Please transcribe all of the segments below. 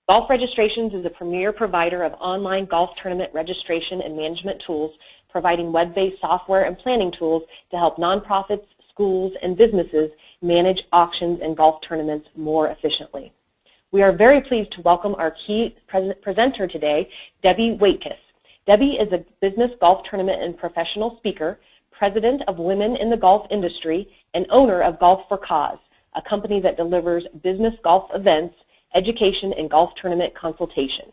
Golf Registrations is a premier provider of online golf tournament registration and management tools, providing web-based software and planning tools to help nonprofits, schools, and businesses manage auctions and golf tournaments more efficiently. We are very pleased to welcome our key presenter today, Debbie Waitkus. Debbie is a business golf tournament and professional speaker, president of Women in the Golf Industry, and owner of Golf for Cause, a company that delivers business golf events, education, and golf tournament consultation.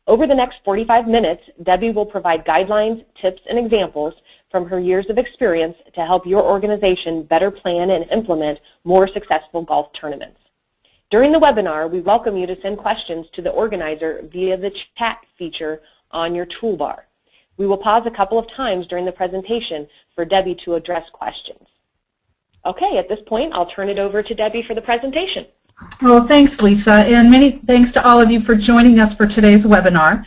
Over the next 45 minutes, Debbie will provide guidelines, tips, and examples from her years of experience to help your organization better plan and implement more successful golf tournaments. During the webinar, we welcome you to send questions to the organizer via the chat feature on your toolbar. We will pause a couple of times during the presentation for Debbie to address questions. Okay, at this point, I'll turn it over to Debbie for the presentation. Well, thanks, Lisa, and many thanks to all of you for joining us for today's webinar.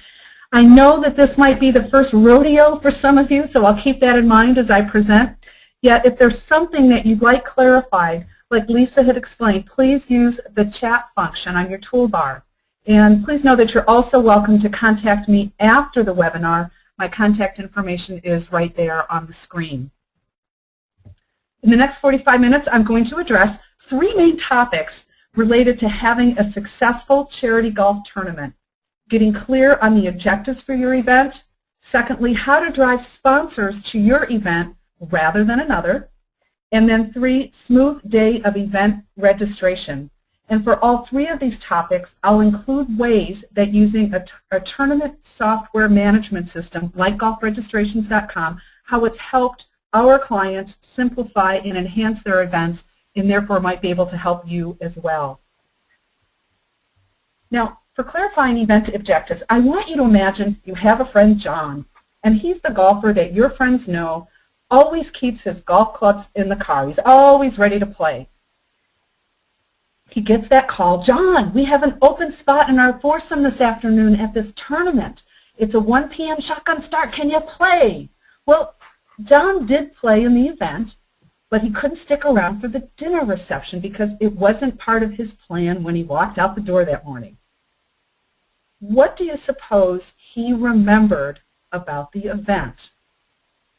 I know that this might be the first rodeo for some of you, so I'll keep that in mind as I present. Yet, if there's something that you'd like clarified, like Lisa had explained, please use the chat function on your toolbar. And please know that you're also welcome to contact me after the webinar. My contact information is right there on the screen. In the next 45 minutes, I'm going to address three main topics related to having a successful charity golf tournament. Getting clear on the objectives for your event. Secondly, how to drive sponsors to your event rather than another. And then 3, smooth day of event registration. And for all three of these topics, I'll include ways that using a tournament software management system like golfregistrations.com, how it's helped our clients simplify and enhance their events, and therefore might be able to help you as well. Now, for clarifying event objectives, I want you to imagine you have a friend, John, and he's the golfer that your friends know always keeps his golf clubs in the car. He's always ready to play. He gets that call, John, we have an open spot in our foursome this afternoon at this tournament. It's a 1 p.m. shotgun start. Can you play? Well, John did play in the event, but he couldn't stick around for the dinner reception because it wasn't part of his plan when he walked out the door that morning. What do you suppose he remembered about the event?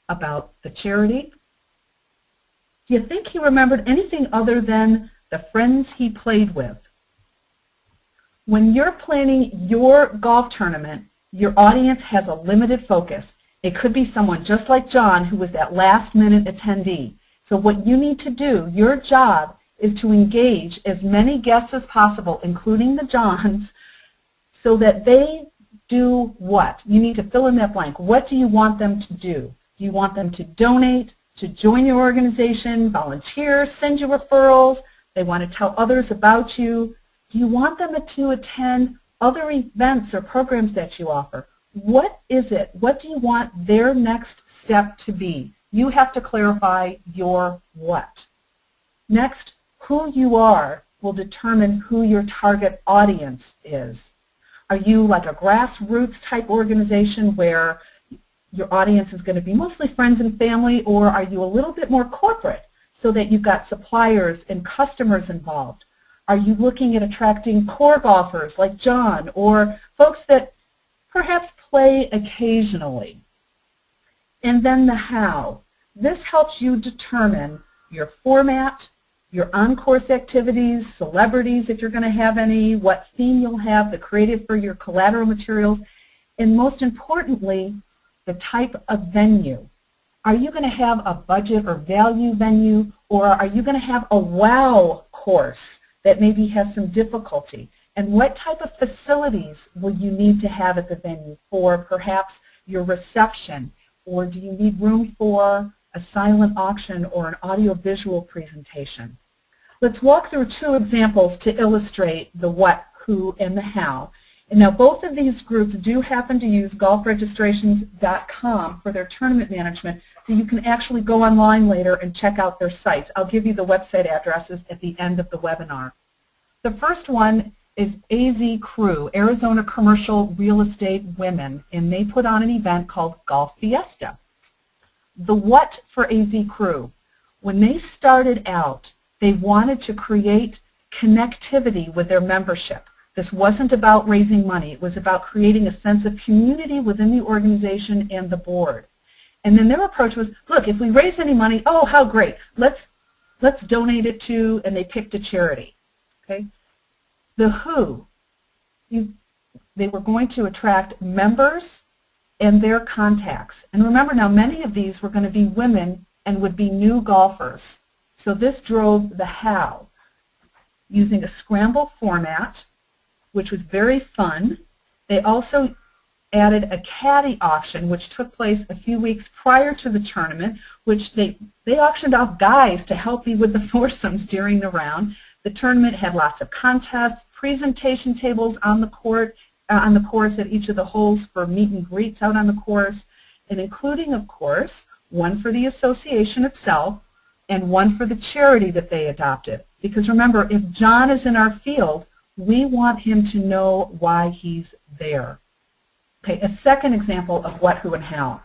About the charity? Do you think he remembered anything other than the friends he played with? When you're planning your golf tournament, your audience has a limited focus. It could be someone just like John who was that last-minute attendee. So what you need to do, your job, is to engage as many guests as possible, including the Johns, so that they do what? You need to fill in that blank. What do you want them to do? Do you want them to donate, to join your organization, volunteer, send you referrals? They want to tell others about you. Do you want them to attend other events or programs that you offer? What is it? What do you want their next step to be? You have to clarify your what. Next, who you are will determine who your target audience is. Are you like a grassroots type organization where your audience is going to be mostly friends and family, or are you a little bit more corporate so that you've got suppliers and customers involved? Are you looking at attracting core golfers like John, or folks that perhaps play occasionally? And then the how. This helps you determine your format, your on-course activities, celebrities if you're going to have any, what theme you'll have, the creative for your collateral materials, and most importantly, the type of venue. Are you going to have a budget or value venue, or are you going to have a wow course that maybe has some difficulty? And what type of facilities will you need to have at the venue for perhaps your reception? Or do you need room for a silent auction or an audio-visual presentation? Let's walk through 2 examples to illustrate the what, who, and the how. And now both of these groups do happen to use golfregistrations.com for their tournament management, so you can actually go online later and check out their sites. I'll give you the website addresses at the end of the webinar. The first one is AZ Crew, Arizona Commercial Real Estate Women, and they put on an event called Golf Fiesta. The what for AZ Crew? When they started out, they wanted to create connectivity with their membership. This wasn't about raising money. It was about creating a sense of community within the organization and the board. And then their approach was, look, if we raise any money, oh, how great. Let's donate it to, and they picked a charity. Okay? The Who, they were going to attract members and their contacts. And remember now, many of these were going to be women and would be new golfers. So this drove the how, using a scramble format, which was very fun. They also added a caddy auction, which took place a few weeks prior to the tournament, which they auctioned off guys to help you with the foursomes during the round. The tournament had lots of contests, presentation tables on the course at each of the holes for meet and greets out on the course, and including, of course, one for the association itself and one for the charity that they adopted. Because remember, if John is in our field, we want him to know why he's there. Okay, a second example of what, who, and how.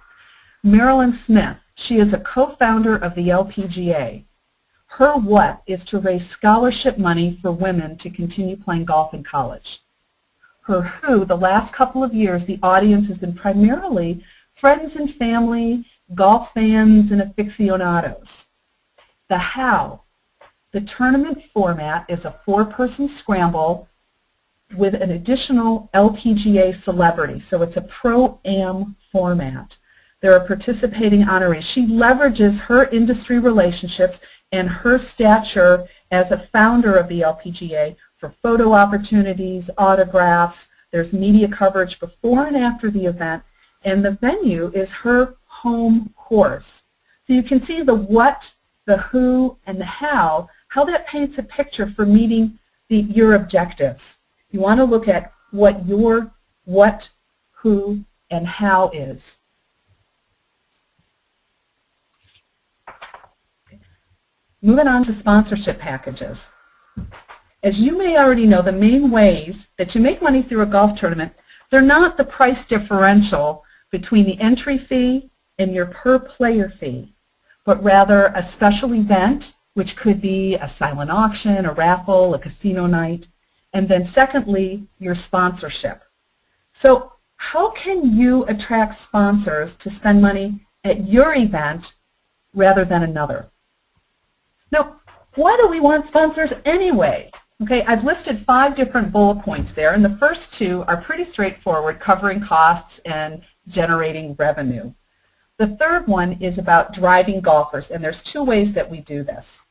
Marilyn Smith, she is a co-founder of the LPGA. Her what is to raise scholarship money for women to continue playing golf in college. Her who, the last couple of years, the audience has been primarily friends and family, golf fans, and aficionados. The how, the tournament format is a 4-person scramble with an additional LPGA celebrity. So it's a pro-am format. There are participating honorees. She leverages her industry relationships and her stature as a founder of the LPGA for photo opportunities, autographs. There's media coverage before and after the event, and the venue is her home course. So you can see the what, the who, and the how that paints a picture for meeting your objectives. You want to look at what your what, who, and how is. Moving on to sponsorship packages. As you may already know, the main ways that you make money through a golf tournament, they're not the price differential between the entry fee and your per player fee, but rather a special event, which could be a silent auction, a raffle, a casino night, and then secondly, your sponsorship. So how can you attract sponsors to spend money at your event rather than another? Now, why do we want sponsors anyway? Okay, I've listed 5 different bullet points there, and the first 2 are pretty straightforward, covering costs and generating revenue. The third one is about driving golfers, and there's 2 ways that we do this.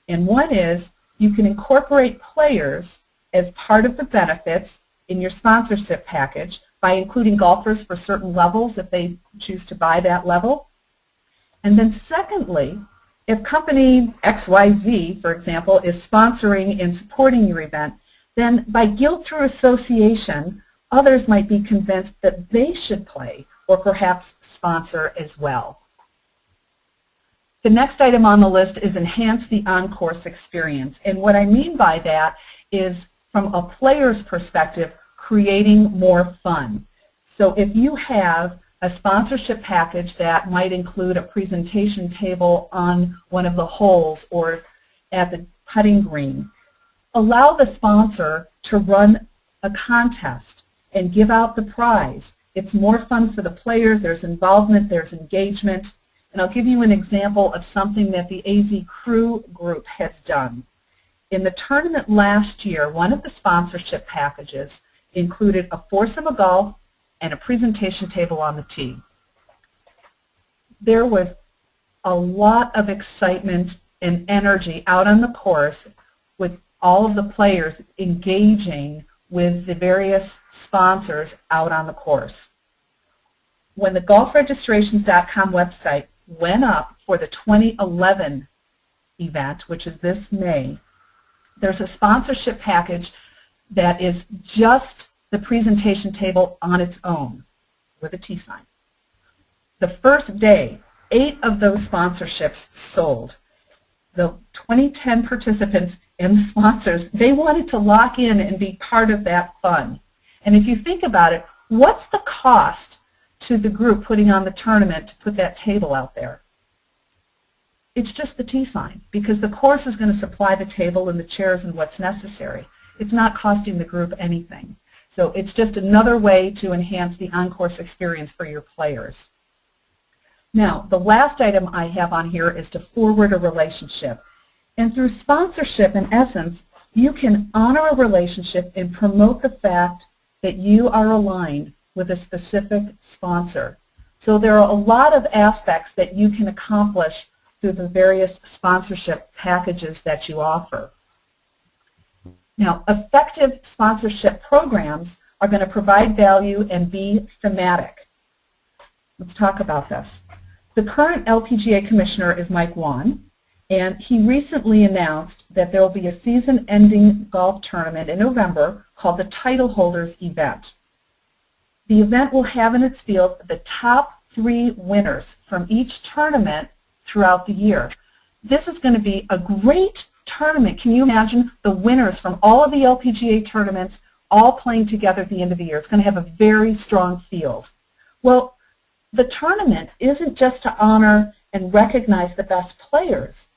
And one is you can incorporate players as part of the benefits in your sponsorship package by including golfers for certain levels if they choose to buy that level. And then secondly, if company XYZ, for example, is sponsoring and supporting your event, then by guilt through association, others might be convinced that they should play or perhaps sponsor as well. The next item on the list is enhance the on-course experience. And what I mean by that is, from a player's perspective, creating more fun. So if you have a sponsorship package that might include a presentation table on one of the holes or at the putting green, allow the sponsor to run a contest and give out the prize. It's more fun for the players, there's involvement, there's engagement. And I'll give you an example of something that the AZ Crew group has done. In the tournament last year, one of the sponsorship packages included a foursome of golf and a presentation table on the tee. There was a lot of excitement and energy out on the course with all of the players engaging with the various sponsors out on the course. When the golfregistrations.com website went up for the 2011 event, which is this May, there's a sponsorship package that is just the presentation table on its own with a T sign. The first day, 8 of those sponsorships sold. The 2010 participants and the sponsors, they wanted to lock in and be part of that fun. And if you think about it, what's the cost to the group putting on the tournament to put that table out there? It's just the T sign, because the course is going to supply the table and the chairs and what's necessary. It's not costing the group anything. So it's just another way to enhance the on-course experience for your players. Now, the last item I have on here is to forward a relationship. And through sponsorship, in essence, you can honor a relationship and promote the fact that you are aligned with a specific sponsor. So there are a lot of aspects that you can accomplish through the various sponsorship packages that you offer. Now, effective sponsorship programs are going to provide value and be thematic. Let's talk about this. The current LPGA commissioner is Mike Whan, and he recently announced that there will be a season-ending golf tournament in November called the Title Holders Event. The event will have in its field the top 3 winners from each tournament throughout the year. This is going to be a great tournament. Can you imagine the winners from all of the LPGA tournaments all playing together at the end of the year? It's going to have a very strong field. Well, the tournament isn't just to honor and recognize the best players,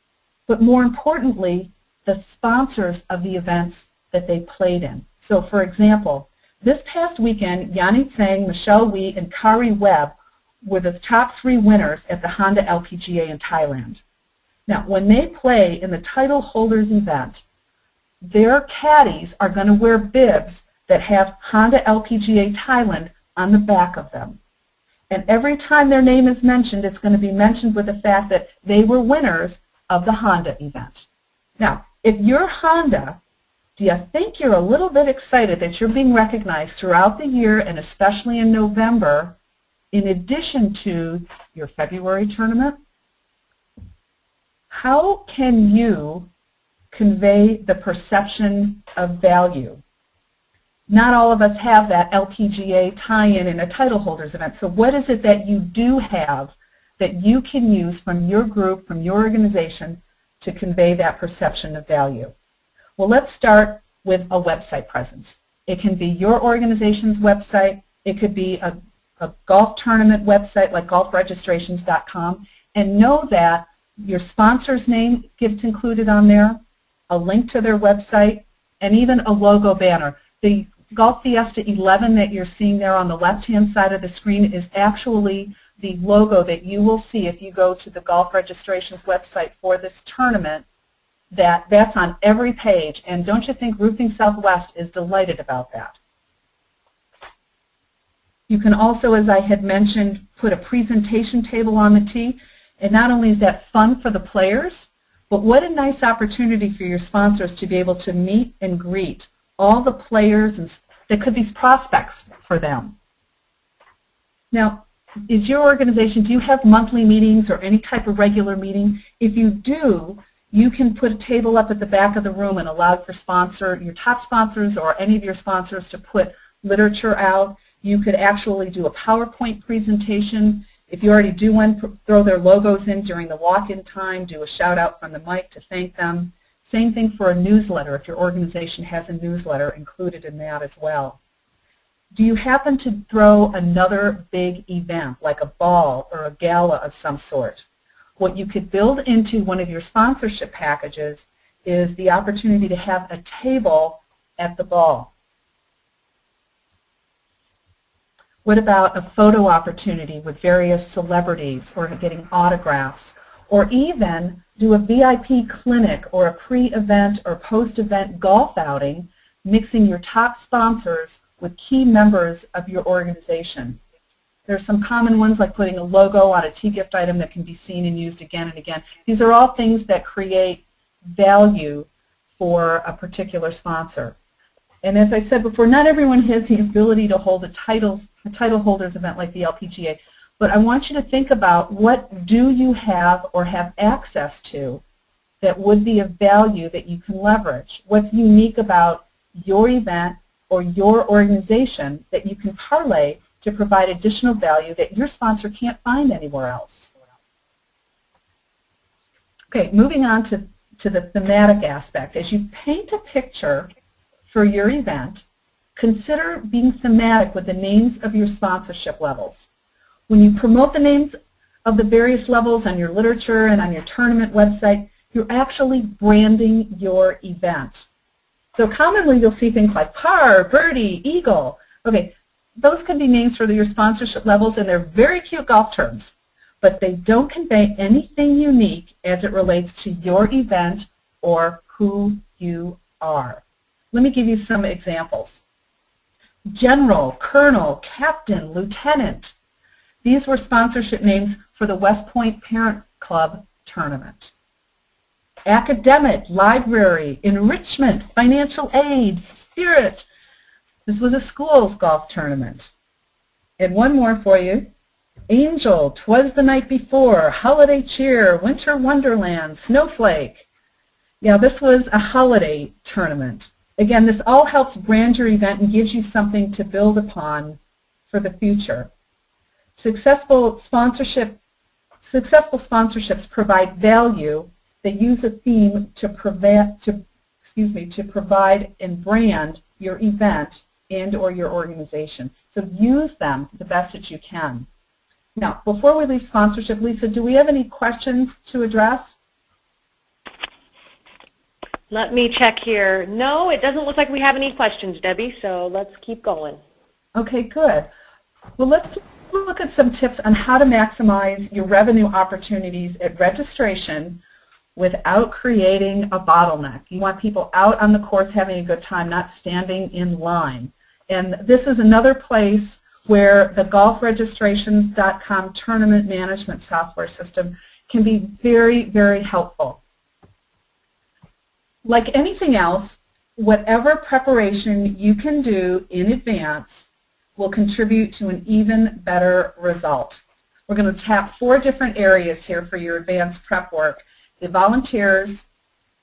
but more importantly, the sponsors of the events that they played in. So, for example, this past weekend, Yanni Tseng, Michelle Wie, and Kari Webb were the top 3 winners at the Honda LPGA in Thailand. Now, when they play in the Title Holders event, their caddies are going to wear bibs that have Honda LPGA Thailand on the back of them. And every time their name is mentioned, it's going to be mentioned with the fact that they were winners of the Honda event. Now, if you're Honda, do you think you're a little bit excited that you're being recognized throughout the year and especially in November in addition to your February tournament? How can you convey the perception of value? Not all of us have that LPGA tie-in in a title holders event. So what is it that you do have that you can use from your group, from your organization, to convey that perception of value? Well, let's start with a website presence. It can be your organization's website. It could be a golf tournament website like golfregistrations.com. And know that your sponsor's name gets included on there, a link to their website, and even a logo banner. The Golf Fiesta 11 that you're seeing there on the left-hand side of the screen is actually the logo that you will see if you go to the Golf Registrations website for this tournament. That's on every page, and don't you think Roofing Southwest is delighted about that? You can also, as I had mentioned, put a presentation table on the tee, and not only is that fun for the players, but what a nice opportunity for your sponsors to be able to meet and greet all the players and that could be prospects for them. Now, is your organization, do you have monthly meetings or any type of regular meeting? If you do, you can put a table up at the back of the room and allow your top sponsors or any of your sponsors to put literature out. You could actually do a PowerPoint presentation. If you already do one, throw their logos in during the walk-in time, do a shout-out from the mic to thank them. Same thing for a newsletter, if your organization has a newsletter included in that as well. Do you happen to throw another big event, like a ball or a gala of some sort? What you could build into one of your sponsorship packages is the opportunity to have a table at the ball. What about a photo opportunity with various celebrities or getting autographs? Or even do a VIP clinic or a pre-event or post-event golf outing, mixing your top sponsors with key members of your organization. There are some common ones like putting a logo on a tee gift item that can be seen and used again and again. These are all things that create value for a particular sponsor. And as I said before, not everyone has the ability to hold a title holders event like the LPGA. But I want you to think about what do you have or have access to that would be of value that you can leverage. What's unique about your event or your organization that you can parlay to provide additional value that your sponsor can't find anywhere else. Okay, moving on to the thematic aspect. As you paint a picture for your event, consider being thematic with the names of your sponsorship levels. When you promote the names of the various levels on your literature and on your tournament website, you're actually branding your event. So commonly you'll see things like par, birdie, eagle. Okay, those can be names for your sponsorship levels, and they're very cute golf terms, but they don't convey anything unique as it relates to your event or who you are. Let me give you some examples. General, colonel, captain, lieutenant. These were sponsorship names for the West Point Parent Club tournament. Academic, library, enrichment, financial aid, spirit. This was a school's golf tournament. And one more for you. Angel, 'Twas the Night Before, holiday cheer, winter wonderland, snowflake. Yeah, this was a holiday tournament. Again, this all helps brand your event and gives you something to build upon for the future. Successful sponsorships provide value. They use a theme to provide and brand your event and or your organization. So use them to the best that you can. Now, before we leave sponsorship, Lisa, do we have any questions to address? Let me check here. No, it doesn't look like we have any questions, Debbie, so let's keep going. Okay, good. Well, let's look at some tips on how to maximize your revenue opportunities at registration without creating a bottleneck. You want people out on the course having a good time, not standing in line. And this is another place where the golfregistrations.com tournament management software system can be very, very helpful. Like anything else, whatever preparation you can do in advance will contribute to an even better result. We're going to tap 4 different areas here for your advanced prep work. The volunteers,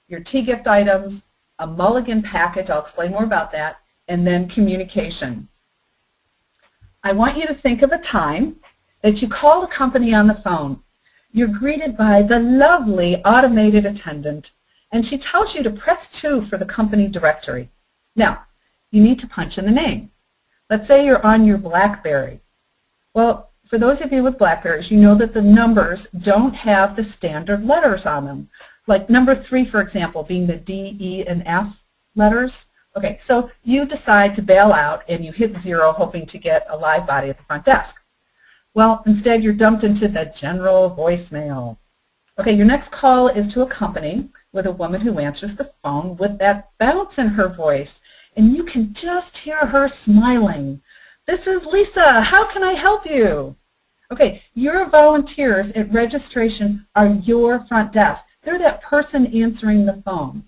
your tea gift items, a mulligan package, I'll explain more about that, and then communication. I want you to think of a time that you call the company on the phone. You're greeted by the lovely automated attendant, and she tells you to press 2 for the company directory. Now, you need to punch in the name. Let's say you're on your BlackBerry. Well, for those of you with BlackBerrys, you know that the numbers don't have the standard letters on them. Like number 3, for example, being the D, E, and F letters. Okay, so you decide to bail out and you hit 0 hoping to get a live body at the front desk. Well, instead you're dumped into the general voicemail. Okay, your next call is to a company with a woman who answers the phone with that bounce in her voice, and you can just hear her smiling. This is Lisa. How can I help you? Okay, your volunteers at registration are your front desk. They're that person answering the phone.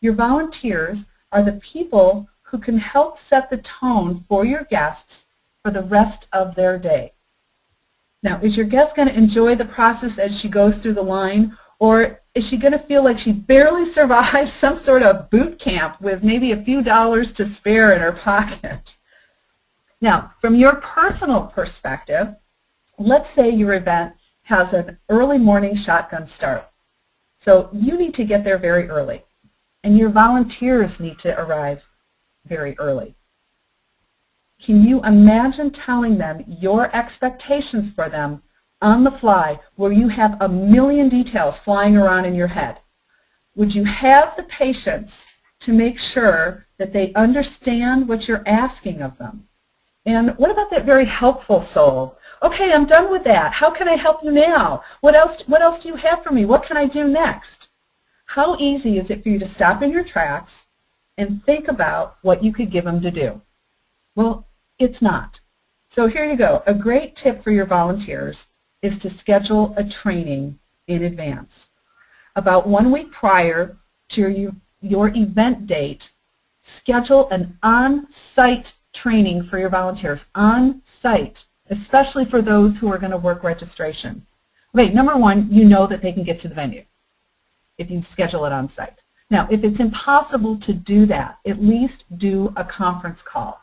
Your volunteers are the people who can help set the tone for your guests for the rest of their day. Now, is your guest going to enjoy the process as she goes through the line, or is she going to feel like she barely survived some sort of boot camp with maybe a few dollars to spare in her pocket? Now, from your personal perspective, let's say your event has an early morning shotgun start. So you need to get there very early, and your volunteers need to arrive very early. Can you imagine telling them your expectations for them on the fly where you have a million details flying around in your head? Would you have the patience to make sure that they understand what you're asking of them? And what about that very helpful soul? Okay, I'm done with that. How can I help you now? What else do you have for me? What can I do next? How easy is it for you to stop in your tracks and think about what you could give them to do? Well, it's not. So here you go. A great tip for your volunteers is to schedule a training in advance. About 1 week prior to your event date, schedule an on-site training for your volunteers, on-site, especially for those who are going to work registration. Okay, number 1, you know that they can get to the venue if you schedule it on-site. Now, if it's impossible to do that, at least do a conference call.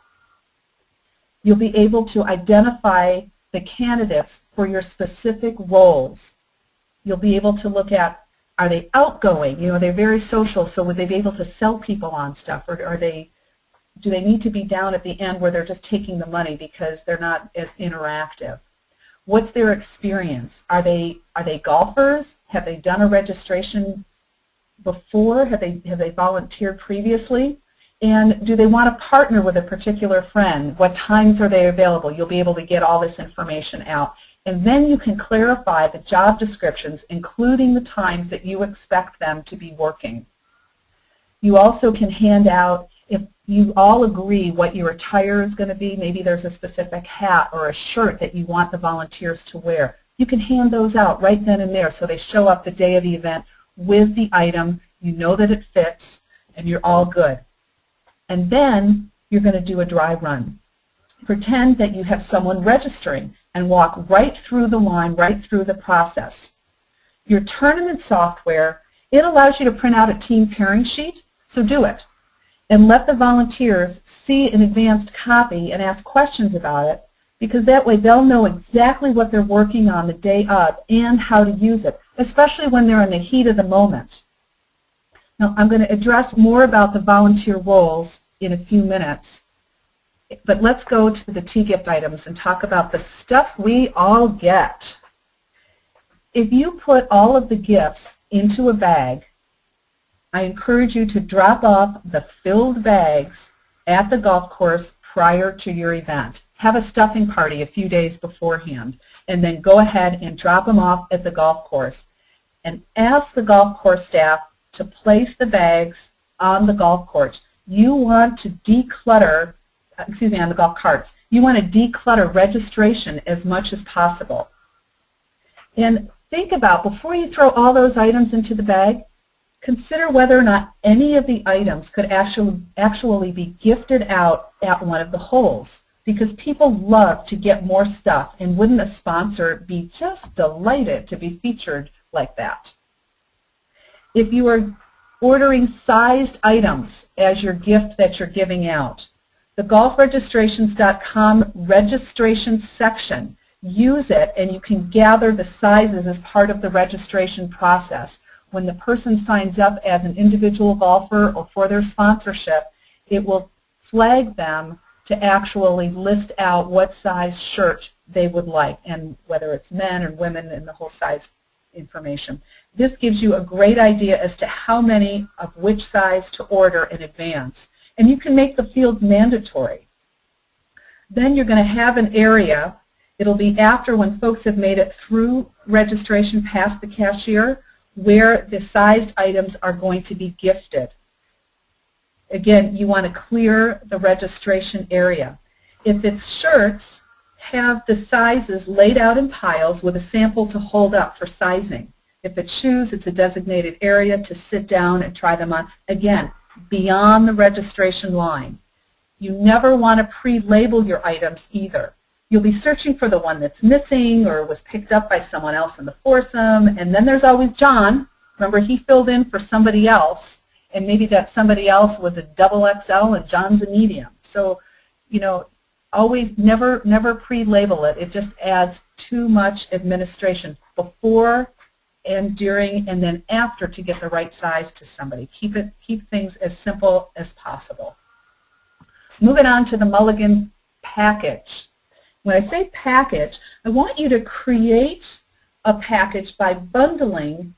You'll be able to identify the candidates for your specific roles. You'll be able to look at, are they outgoing? You know, they're very social, so would they be able to sell people on stuff, or do they need to be down at the end where they're just taking the money because they're not as interactive? What's their experience? Are they golfers? Have they done a registration before? Have they volunteered previously? And do they want to partner with a particular friend? What times are they available? You'll be able to get all this information out. And then you can clarify the job descriptions, including the times that you expect them to be working. You also can hand out, if you all agree what your attire is going to be, maybe there's a specific hat or a shirt that you want the volunteers to wear, you can hand those out right then and there so they show up the day of the event with the item, you know that it fits, and you're all good. And then you're going to do a dry run. Pretend that you have someone registering and walk right through the line, right through the process. Your tournament software, it allows you to print out a team pairing sheet, so do it. And let the volunteers see an advanced copy and ask questions about it, because that way they'll know exactly what they're working on the day of and how to use it, especially when they're in the heat of the moment. Now, I'm going to address more about the volunteer roles in a few minutes, but let's go to the T-gift items and talk about the stuff we all get. If you put all of the gifts into a bag, I encourage you to drop off the filled bags at the golf course prior to your event. Have a stuffing party a few days beforehand, and then go ahead and drop them off at the golf course. And ask the golf course staff to place the bags on the golf course. You want to declutter, on the golf carts. You want to declutter registration as much as possible. And think about, before you throw all those items into the bag, consider whether or not any of the items could actually be gifted out at one of the holes, because people love to get more stuff, and wouldn't a sponsor be just delighted to be featured like that? If you are ordering sized items as your gift that you're giving out, the golfregistrations.com registration section, use it, and you can gather the sizes as part of the registration process. When the person signs up as an individual golfer or for their sponsorship, it will flag them to actually list out what size shirt they would like, and whether it's men or women, and the whole size information. This gives you a great idea as to how many of which size to order in advance. And you can make the fields mandatory. Then you're going to have an area, it'll be after when folks have made it through registration past the cashier, where the sized items are going to be gifted. Again, you want to clear the registration area. If it's shirts, have the sizes laid out in piles with a sample to hold up for sizing. If it's shoes, it's a designated area to sit down and try them on. Again, beyond the registration line. You never want to pre-label your items either. You'll be searching for the one that's missing or was picked up by someone else in the foursome, and then there's always John. Remember, he filled in for somebody else, and maybe that somebody else was a XXL and John's a medium. So, you know, always never pre-label it. It just adds too much administration before and during and then after to get the right size to somebody. Keep things as simple as possible. Moving on to the Mulligan package. When I say package, I want you to create a package by bundling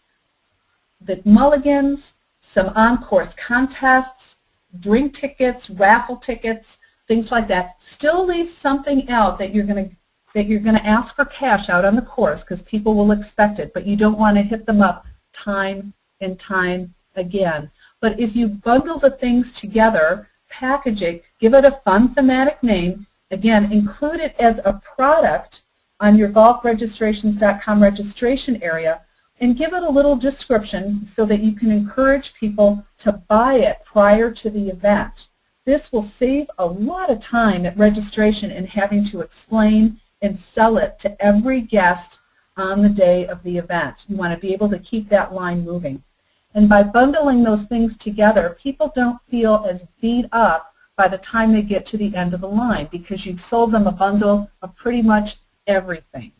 the Mulligans, some on-course contests, drink tickets, raffle tickets, things like that. Still leave something out that you're going to ask for cash out on the course, because people will expect it, but you don't want to hit them up time and time again. But if you bundle the things together, package it, give it a fun thematic name, again, include it as a product on your golfregistrations.com registration area, and give it a little description so that you can encourage people to buy it prior to the event. This will save a lot of time at registration and having to explain and sell it to every guest on the day of the event. You want to be able to keep that line moving. And by bundling those things together, people don't feel as beat up by the time they get to the end of the line, because you've sold them a bundle of pretty much everything.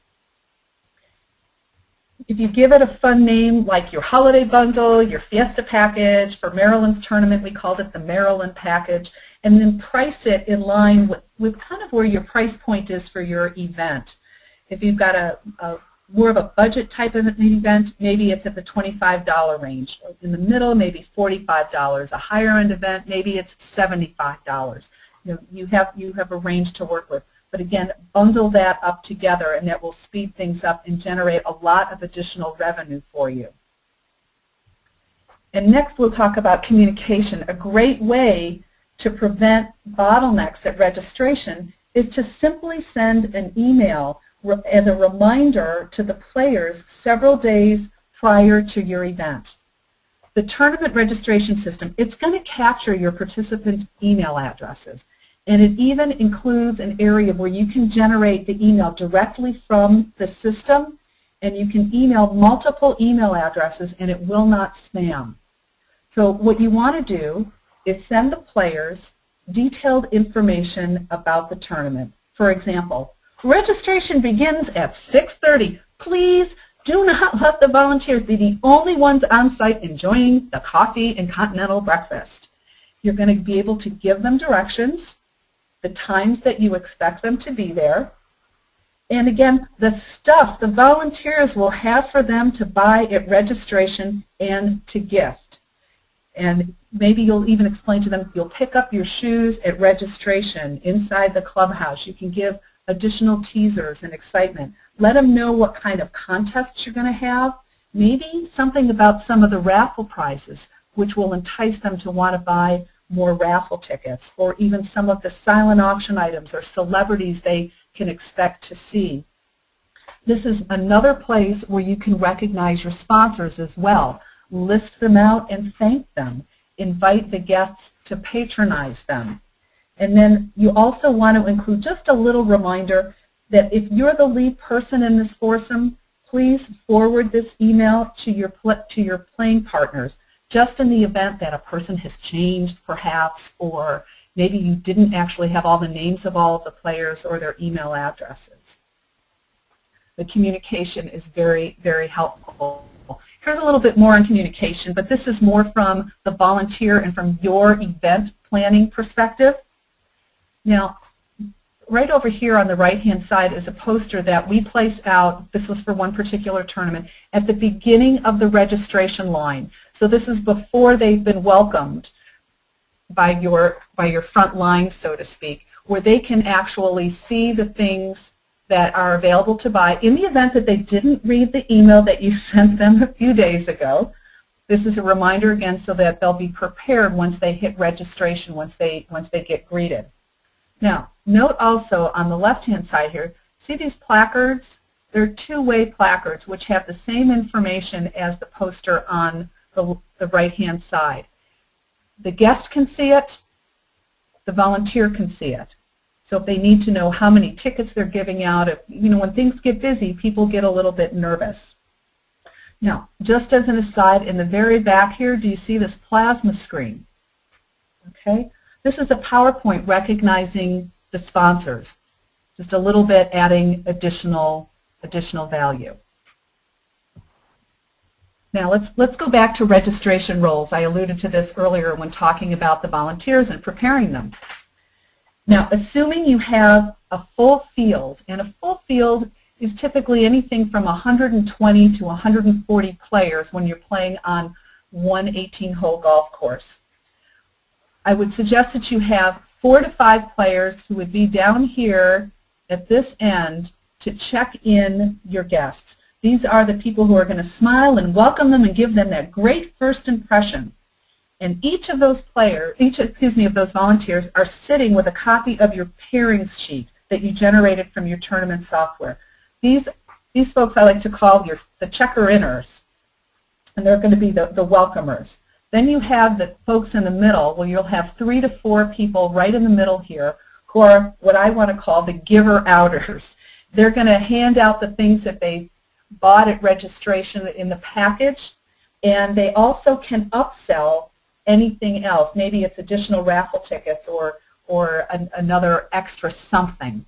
If you give it a fun name like your holiday bundle, your fiesta package, for Maryland's tournament we called it the Maryland package, and then price it in line with kind of where your price point is for your event. If you've got a more of a budget type of an event, maybe it's at the $25 range. In the middle, maybe $45. A higher end event, maybe it's $75. You have a range to work with. But again, bundle that up together, and that will speed things up and generate a lot of additional revenue for you. And next we'll talk about communication. A great way to prevent bottlenecks at registration is to simply send an email as a reminder to the players several days prior to your event. The tournament registration system, it's going to capture your participants' email addresses. And it even includes an area where you can generate the email directly from the system, and you can email multiple email addresses and it will not spam. So what you want to do is send the players detailed information about the tournament. For example, registration begins at 6:30. Please do not let the volunteers be the only ones on site enjoying the coffee and continental breakfast. You're going to be able to give them directions, the times that you expect them to be there, and again, the stuff the volunteers will have for them to buy at registration and to gift. And maybe you'll even explain to them, you'll pick up your shoes at registration inside the clubhouse. You can give additional teasers and excitement. Let them know what kind of contests you're going to have. Maybe something about some of the raffle prizes, which will entice them to want to buy more raffle tickets, or even some of the silent auction items or celebrities they can expect to see. This is another place where you can recognize your sponsors as well. List them out and thank them. Invite the guests to patronize them. And then you also want to include just a little reminder that if you're the lead person in this foursome, please forward this email to your playing partners, just in the event that a person has changed perhaps, or maybe you didn't actually have all the names of all of the players or their email addresses. The communication is very, very helpful. Here's a little bit more on communication, but this is more from the volunteer and from your event planning perspective. Now, right over here on the right-hand side is a poster that we place out. This was for one particular tournament at the beginning of the registration line. So this is before they've been welcomed by your front line, so to speak, where they can actually see the things that are available to buy in the event that they didn't read the email that you sent them a few days ago. This is a reminder again so that they'll be prepared once they hit registration, once they get greeted. Now, note also on the left-hand side here, see these placards? They're two-way placards which have the same information as the poster on the right-hand side. The guest can see it, the volunteer can see it. So if they need to know how many tickets they're giving out, when things get busy, people get a little bit nervous. Now, just as an aside, in the very back here, do you see this plasma screen? Okay. This is a PowerPoint recognizing the sponsors. Just a little bit adding additional value. Now let's go back to registration roles. I alluded to this earlier when talking about the volunteers and preparing them. Now, assuming you have a full field, and a full field is typically anything from 120 to 140 players when you're playing on one 18-hole golf course. I would suggest that you have 4 to 5 players who would be down here at this end to check in your guests. These are the people who are going to smile and welcome them and give them that great first impression. And each of those those volunteers are sitting with a copy of your pairings sheet that you generated from your tournament software. These folks I like to call the checker-inners, and they're going to be the welcomers. Then you have the folks in the middle, where you'll have 3 to 4 people right in the middle here who are what I want to call the giver-outers. They're going to hand out the things that they bought at registration in the package, and they also can upsell anything else. Maybe it's additional raffle tickets or another extra something.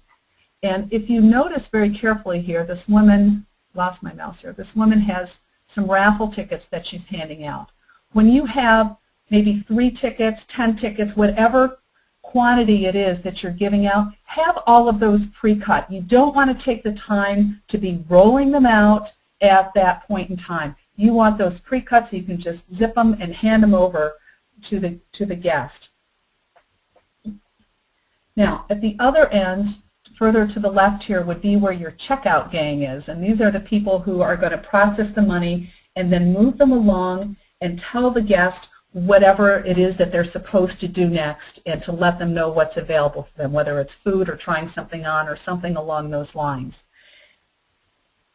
And if you notice very carefully here, this woman, lost my mouse here, this woman has some raffle tickets that she's handing out. When you have maybe 3 tickets, 10 tickets, whatever quantity it is that you're giving out, have all of those pre-cut. You don't want to take the time to be rolling them out at that point in time. You want those pre-cut so you can just zip them and hand them over to the guest. Now, at the other end, further to the left here, would be where your checkout gang is. And these are the people who are going to process the money and then move them along and tell the guest whatever it is that they're supposed to do next, and to let them know what's available for them, whether it's food or trying something on or something along those lines.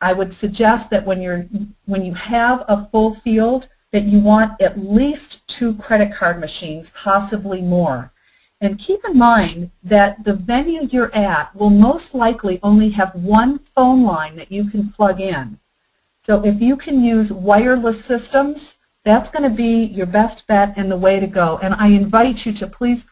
I would suggest that when you have a full field, that you want at least 2 credit card machines, possibly more. And keep in mind that the venue you're at will most likely only have 1 phone line that you can plug in. So if you can use wireless systems, that's going to be your best bet and the way to go. And I invite you to please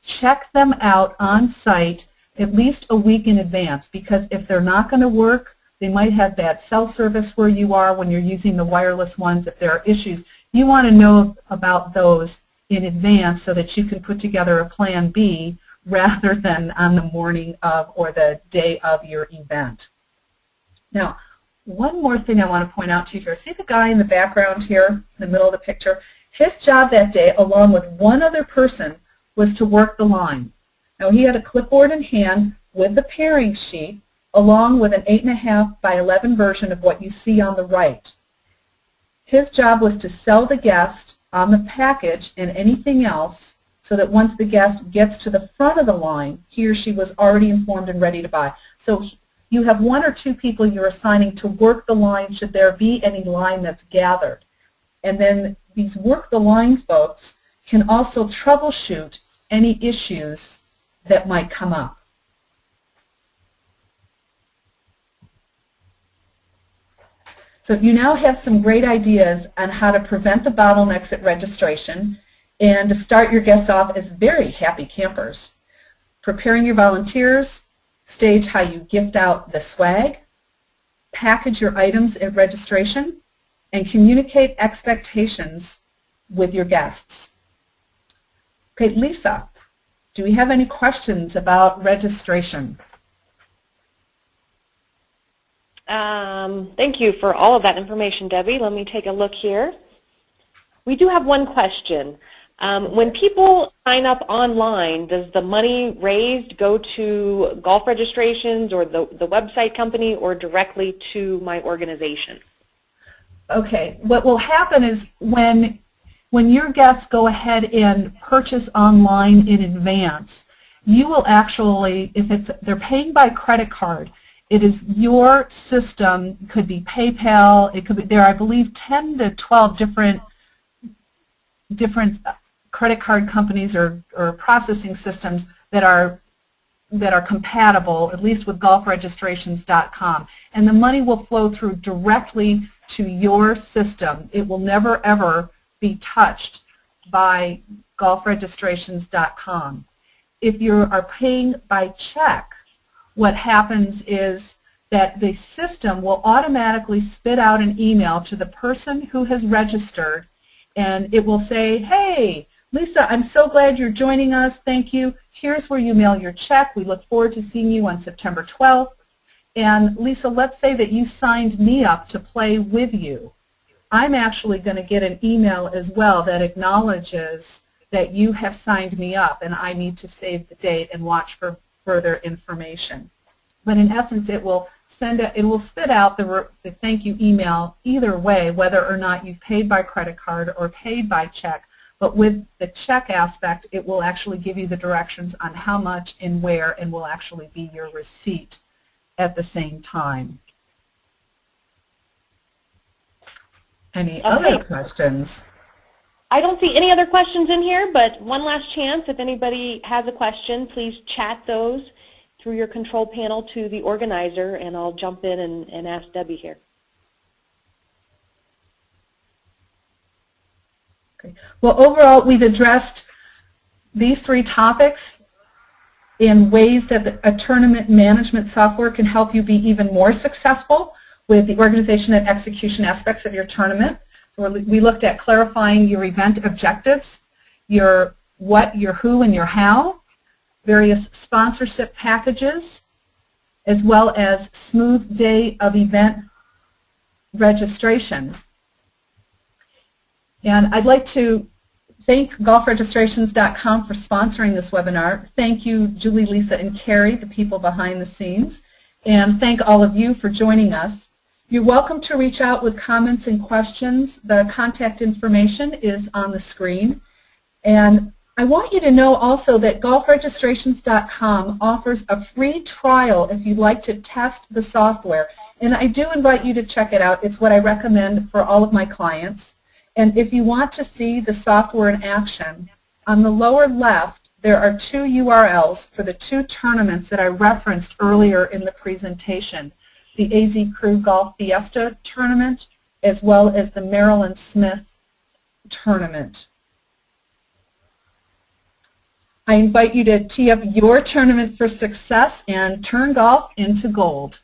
check them out on site at least a week in advance, because if they're not going to work, they might have bad cell service where you are when you're using the wireless ones. If there are issues, you want to know about those in advance so that you can put together a plan B rather than on the morning of or the day of your event. Now, one more thing I want to point out to you here. See the guy in the background here, in the middle of the picture? His job that day, along with one other person, was to work the line. Now, he had a clipboard in hand with the pairing sheet, along with an 8.5 by 11 version of what you see on the right. His job was to sell the guest on the package and anything else, so that once the guest gets to the front of the line, he or she was already informed and ready to buy. So you have 1 or 2 people you're assigning to work the line should there be any line that's gathered. And then these work the line folks can also troubleshoot any issues that might come up. So you now have some great ideas on how to prevent the bottlenecks at registration and to start your guests off as very happy campers. Preparing your volunteers, stage how you gift out the swag, package your items at registration, and communicate expectations with your guests. Okay, Lisa, do we have any questions about registration? Thank you for all of that information, Debbie. Let me take a look here. We do have one question. When people sign up online, does the money raised go to golf registrations or the website company or directly to my organization? Okay, what will happen is when your guests go ahead and purchase online in advance, you will actually, if they're paying by credit card, it is your system. It could be PayPal. It could be, there are, I believe, 10 to 12 different credit card companies or processing systems that are compatible, at least with golfregistrations.com. And the money will flow through directly to your system. It will never, ever be touched by golfregistrations.com. If you are paying by check, what happens is that the system will automatically spit out an email to the person who has registered, and it will say, hey, Lisa, I'm so glad you're joining us. Thank you. Here's where you mail your check. We look forward to seeing you on September 12th. And Lisa, let's say that you signed me up to play with you. I'm actually going to get an email as well that acknowledges that you have signed me up, and I need to save the date and watch for further information. But in essence, it will spit out the thank you email either way, whether or not you've paid by credit card or paid by check. But with the check aspect, it will actually give you the directions on how much and where, and will actually be your receipt at the same time. Any other questions? I don't see any other questions in here, but one last chance. If anybody has a question, please chat those through your control panel to the organizer, and I'll jump in and ask Debbie here. Okay. Well, overall, we've addressed these 3 topics in ways that a tournament management software can help you be even more successful with the organization and execution aspects of your tournament. So we looked at clarifying your event objectives, your what, your who, and your how. various sponsorship packages, as well as smooth day of event registration. And I'd like to thank golfregistrations.com for sponsoring this webinar. Thank you, Julie, Lisa, and Carrie, the people behind the scenes. And thank all of you for joining us. You're welcome to reach out with comments and questions. The contact information is on the screen. And I want you to know also that golfregistrations.com offers a free trial if you'd like to test the software. And I do invite you to check it out. It's what I recommend for all of my clients. And if you want to see the software in action, on the lower left there are 2 URLs for the 2 tournaments that I referenced earlier in the presentation, the AZ Crew Golf Fiesta tournament as well as the Marilyn Smith tournament. I invite you to tee up your tournament for success and turn golf into gold.